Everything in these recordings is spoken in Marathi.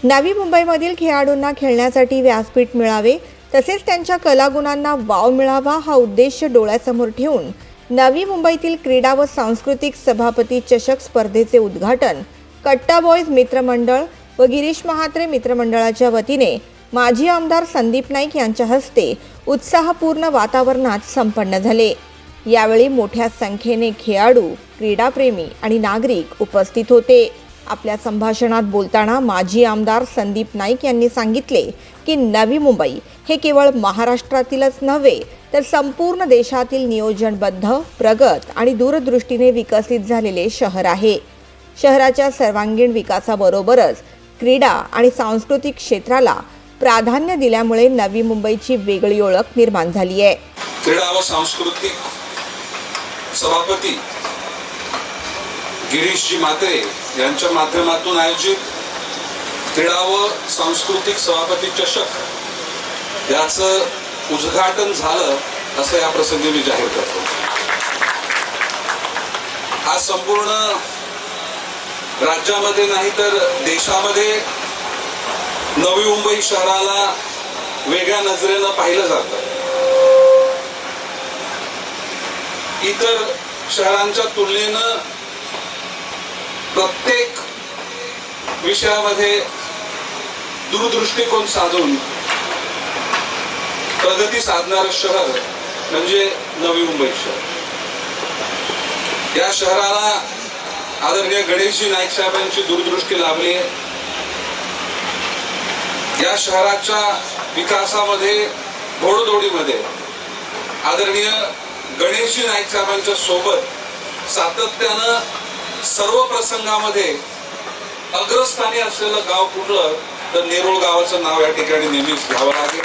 नवी मुंबईमधील खेळाडूंना खेळण्यासाठी व्यासपीठ मिळावे तसेच त्यांच्या कलागुणांना वाव मिळावा हा उद्देश डोळ्यासमोर ठेवून नवी मुंबईतील क्रीडा व सांस्कृतिक सभापती चषक स्पर्धेचे उद्घाटन कट्टा बॉयज मित्रमंडळ व गिरीश महात्रे मित्रमंडळाच्या वतीने माजी आमदार संदीप नाईक यांच्या हस्ते उत्साहपूर्ण वातावरणात संपन्न झाले। यावेळी मोठ्या संख्येने खेळाडू, क्रीडाप्रेमी आणि नागरिक उपस्थित होते। आपल्या संभाषणात बोलताना माजी आमदार संदीप नाईक यांनी सांगितले की नवी मुंबई हे केवळ महाराष्ट्रातीलच नव्हे तर संपूर्ण देशातील नियोजनबद्ध, प्रगत आणि दूरदृष्टीने विकसित झालेले शहर आहे। शहराच्या सर्वांगीण विकासाबरोबरच क्रीडा आणि सांस्कृतिक क्षेत्राला प्राधान्य दिल्यामुळे नवी मुंबईची वेगळी ओळख निर्माण झाली आहे। क्रीडा व सांस्कृतिक सभापती गिरीशजी म्हात्रे यांच्या माध्यमातून आयोजित क्रीडा व सांस्कृतिक सभापती चषक याचं उद्घाटन झालं असं या प्रसंगी मी जाहीर करतो। आज संपूर्ण राज्यामध्ये नाही तर देशामध्ये नवी मुंबई शहराला वेगळ्या नजरेनं पाहिलं जातं। इतर शहरांच्या तुलनेनं प्रत्येक विषयामध्ये दूरदृष्टिकोन साधून प्रगती साधणारं शहर म्हणजे नवी मुंबई शहर। या शहराला आदरणीय गणेशजी नाईक साहेबांची दूरदृष्टी लाभली आहे। या शहराच्या विकासामध्ये, घोडदौडीमध्ये आदरणीय गणेशजी नाईक साहेबांच्या सोबत सातत्यानं सर्व प्रसंगामध्ये अग्रस्थानी असलेलं गाव कुठलं तर नेरुळ गावाचं नाव या ठिकाणी नेहमीच घ्यावं लागेल।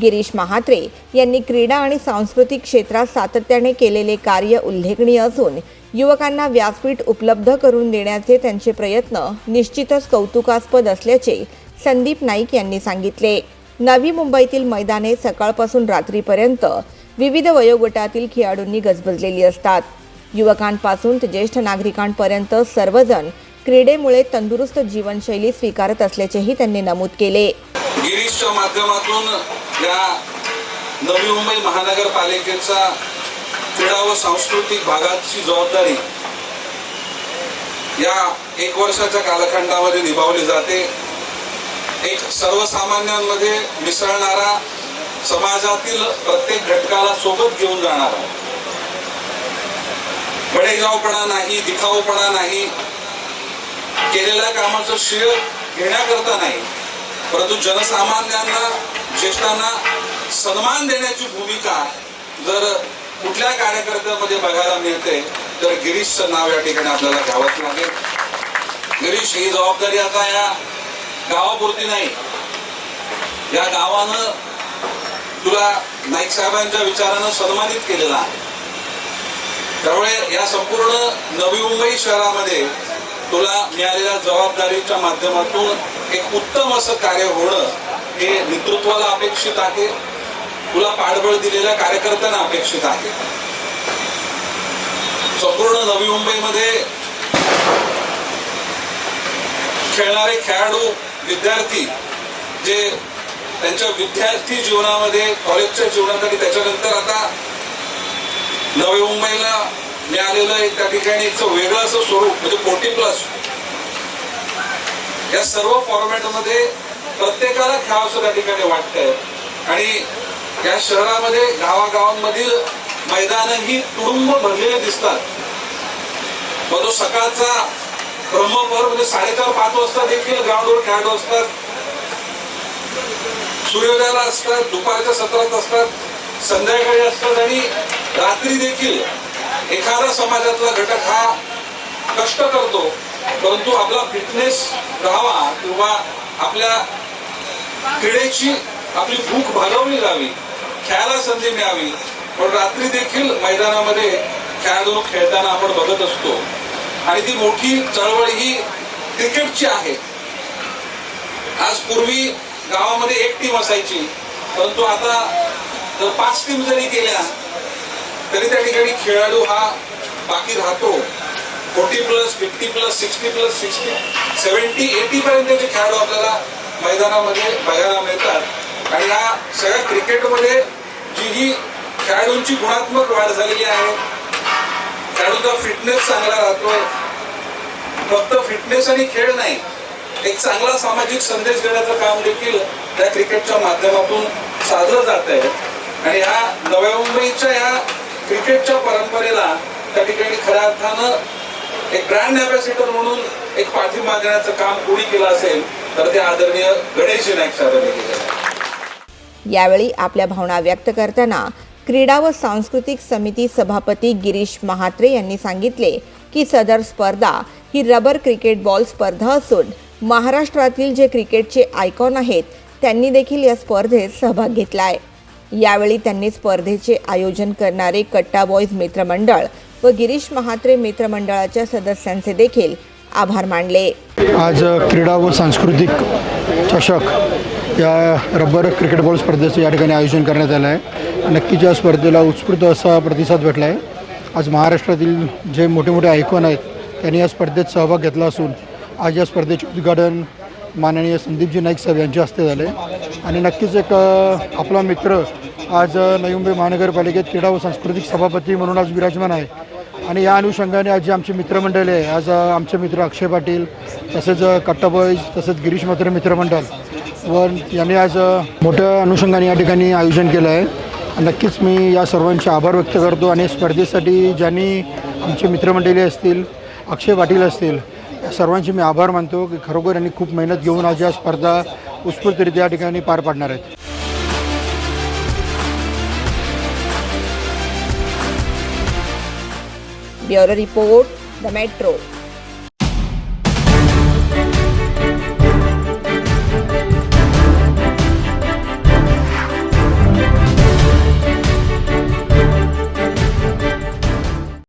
गिरीश महात्रे यांनी क्रीडा आणि सांस्कृतिक क्षेत्रात सातत्याने केलेले कार्य उल्लेखनीय असून युवकांना व्यासपीठ उपलब्ध करून देण्याचे त्यांचे प्रयत्न निश्चितच कौतुकास्पद असल्याचे संदीप नाईक यांनी सांगितले। नवी मुंबईतील मैदाने सकाळपासून रात्रीपर्यंत विविध वयोगटातील खेळाडूंनी गजबजलेली असतात। युवकांपासून ते ज्येष्ठ नागरिकांपर्यंत सर्वजण क्रीडेमुळे तंदुरुस्त जीवनशैली स्वीकारत असल्याचेही त्यांनी नमूद केले। गिरीशच्या माध्यमातून या नवी मुंबई महानगरपालिकेचा क्रीडा व सांस्कृतिक भागाची जबाबदारी या 1 वर्षाच्या कालखंडामध्ये निभावली जाते। एक सर्वसामान्यांमध्ये मिसळणारा, समाजातील प्रत्येक घटकाला सोबत घेऊन जाणारा, बडेजावपणा नाही, दिखाऊपणा नाही, केलेल्या कामाचं श्रेय घेण्याकरता नाही, परंतु जनसामान्यांना, ज्येष्ठांना सन्मान देण्याची भूमिका जर कुठल्या कार्यकर्त्यामध्ये बघायला मिळते तर गिरीशचं नाव या ठिकाणी आपल्याला घ्यावंच लागेल। गिरीश, ही जबाबदारी आता या गावापुरती नाही, या गावानं तुला नाईक साहेबांच्या विचारानं सन्मानित केलेला आहे। त्यामुळे या संपूर्ण नवी मुंबई शहरामध्ये तुला मिळालेल्या जबाबदारीच्या माध्यमातून एक उत्तम असं कार्य होणं हे नेतृत्वाला अपेक्षित आहे, तुला पाठबळ दिलेल्या कार्यकर्त्यांना अपेक्षित आहे। संपूर्ण नवी मुंबईमध्ये खेळणारे खेळाडू, विद्यार्थी जे त्यांच्या विद्यार्थी जीवनामध्ये, कॉलेजच्या जीवनात आणि त्याच्यानंतर आता नवी मुंबईला मिळालेलं एक त्या ठिकाणी वेगळं असं स्वरूप म्हणजे 40+ या सर्व फॉर्मॅटमध्ये प्रत्येकाला खेळावंसं त्या ठिकाणी वाटतंय। आणि या शहरामध्ये गावागावांमधील मैदानं ही तुडुंब भरलेले दिसतात। मग तो सकाळचा ब्रह्मभर म्हणजे 4:30-5 वाजता देखील ग्राउंडवर खेळाडू असतात, सूर्योदयाला असतात, दुपारच्या सत्रात असतात, संध्याकाळी असतात आणि रात्री देखील एखादा समाजातला घटक हा कष्ट करतो, परंतु आपला फिटनेस राहावा किंवा आपल्या क्रीडेची आपली भूक भागवली जावी, खेळायला संधी मिळावी, पण रात्री देखील मैदानामध्ये खेळाडू खेळताना आपण बघत असतो। आणि ती मोठी चळवळ ही क्रिकेटची आहे। आज पूर्वी गावामध्ये 1 टीम असायची, परंतु आता जर 5 टीम जरी केल्या तरी त्या ठिकाणी खेळाडू हा बाकी राहतो। 40+, 50+, 60+, 70-80 पर्यंतचे खेळाडू आपल्याला मैदानामध्ये बघायला मिळतात आणि ह्या सगळ्या क्रिकेटमध्ये जी ही खेळाडूंची गुणात्मक वाढ झालेली आहे, खेळाडूंचा फिटनेस चांगला राहतोय. फक्त फिटनेस आणि खेळ नाही, एक चांगला सामाजिक संदेश देण्याचं काम देखील त्या क्रिकेटच्या माध्यमातून साधलं जात आहे. आणि ह्या नव्या मुंबईच्या ह्या क्रिकेटच्या परंपरेला त्या ठिकाणी खऱ्या अर्थानं एक ब्रँड ॲम्बॅसिडर म्हणून एक पाठिंबा देण्याचं काम कोणी केलं असेल तर ते आदरणीय गणेशजी नाईक साहेबांनी केलं आहे. यावेळी आपल्या भावना व्यक्त करताना क्रीडा व सांस्कृतिक समिती सभापती गिरीश महात्रे यांनी सांगितले की सदर स्पर्धा ही रबर क्रिकेट बॉल स्पर्धा असून महाराष्ट्रातील जे क्रिकेटचे आयकॉन आहेत त्यांनी देखील या स्पर्धेत सहभाग घेतला आहे. यावेळी त्यांनी स्पर्धेचे आयोजन करणारे कट्टा बॉईज मित्रमंडळ व गिरीश महात्रे मित्रमंडळाच्या सदस्यांचे देखील आभार मानले. आज क्रीडा व सांस्कृतिक चषक या रबर क्रिकेट बॉल स्पर्धेचं या ठिकाणी आयोजन करण्यात आलं आहे. नक्कीच या स्पर्धेला उत्स्फूर्त असा प्रतिसाद भेटला आहे. आज महाराष्ट्रातील जे मोठे मोठे आयकॉन आहेत त्यांनी या स्पर्धेत सहभाग घेतला असून आज या स्पर्धेचे उद्घाटन माननीय संदीपजी नाईक साहेब यांच्या हस्ते झाले. आणि नक्कीच एक आपला मित्र आज नवी मुंबई महानगरपालिकेत क्रीडा व सांस्कृतिक सभापती म्हणून आज विराजमान आहे. आणि या अनुषंगाने आज जे आमची मित्रमंडळी आहे, आज आमचे मित्र अक्षय पाटील तसेच कट्टा बॉईज तसेच गिरीश म्हात्रे मित्रमंडळ व यांनी आज मोठ्या अनुषंगाने या ठिकाणी आयोजन केलं आहे. नक्कीच मी या सर्वांचे आभार व्यक्त करतो. आणि स्पर्धेसाठी ज्यांनी आमचे मित्रमंडळी असतील, अक्षय पाटील असतील, या सर्वांचे मी आभार मानतो की खरोखर यांनी खूप मेहनत घेऊन आज या स्पर्धा उत्स्फूर्तरित्या या ठिकाणी पार पाडणार आहेत. Bureau report the metro.